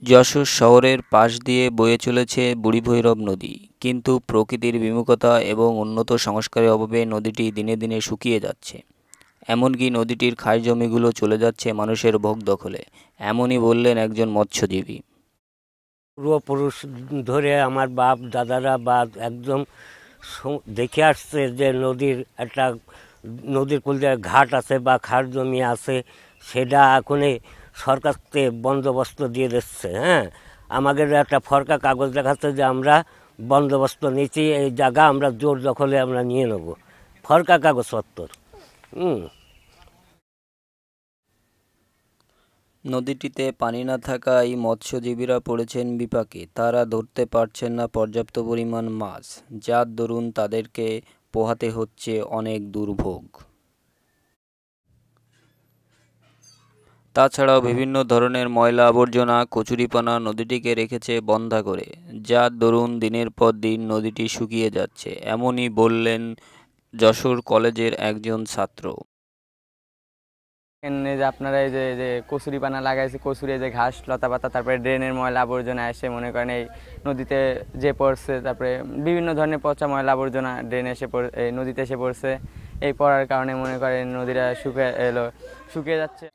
যশোর শহরের পাশ দিয়ে বয়ে চলেছে বুড়িভৈরব নদী, কিন্তু প্রকৃতির বিমুখতা এবং উন্নত সংস্কারের অভাবে নদীটি দিনে দিনে শুকিয়ে যাচ্ছে। এমনকি নদীটির খাস জমিগুলো চলে যাচ্ছে মানুষের ভোগ দখলে, এমনই বললেন একজন মৎস্যজীবী। পূর্বপুরুষ ধরে আমার বাপ দাদারা বা একদম দেখে আসছে যে নদীর কূলে ঘাট আছে বা খাস জমি আছে, সেটা এখনই সরকার থেকে বন্দোবস্ত দিয়ে দিচ্ছে। হ্যাঁ, আমাদের একটা ফরকা কাগজ দেখাচ্ছে যে আমরা বন্দোবস্ত নিচ্ছি, এই জায়গা আমরা জোর দখলে আমরা নিয়ে নেব, ফরকা কাগজপত্র। নদীটিতে পানি না থাকায় মৎস্যজীবীরা পড়েছেন বিপাকে। তারা ধরতে পারছেন না পর্যাপ্ত পরিমাণ মাছ, যার দরুন তাদেরকে পোহাতে হচ্ছে অনেক দুর্ভোগ। তাছাড়াও বিভিন্ন ধরনের ময়লা আবর্জনা কচুরিপানা নদীটিকে রেখেছে বন্ধা করে, যার দরুন দিনের পর দিন নদীটি শুকিয়ে যাচ্ছে, এমনই বললেন যশোর কলেজের একজন ছাত্র। এখানে যে আপনারা এই যে যে কচুরিপানা লাগাইছে, কচুরি যে ঘাস লতা পাতা, তারপরে ড্রেনের ময়লা আবর্জনা এসে মনে করেন এই নদীতে যে পড়ছে, তারপরে বিভিন্ন ধরনের পচা ময়লা আবর্জনা ড্রেনে এসে এই নদীতে এসে পড়ছে। এই পড়ার কারণে মনে করেন নদীটা শুকিয়ে যাচ্ছে।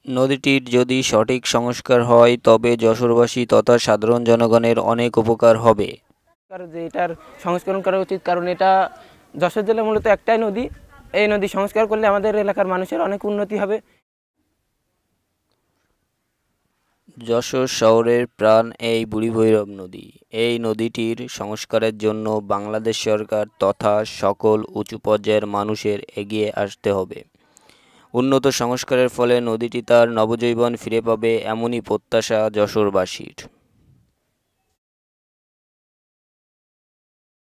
নদীটির যদি সঠিক সংস্কার হয় তবে যশোরবাসী তথা সাধারণ জনগণের অনেক উপকার হবে। যে এটার সংস্করণ করা উচিত, কারণ এটা যশোর জেলার মূলত একটাই নদী। এই নদী সংস্কার করলে আমাদের এলাকার মানুষের অনেক উন্নতি হবে। যশোর শহরের প্রাণ এই বুড়িভৈরব নদী। এই নদীটির সংস্কারের জন্য বাংলাদেশ সরকার তথা সকল উঁচু পর্যায়ের মানুষের এগিয়ে আসতে হবে। উন্নত সংস্কারের ফলে নদীটি তার নবজীবন ফিরে পাবে, এমনই প্রত্যাশা যশোরবাসীর।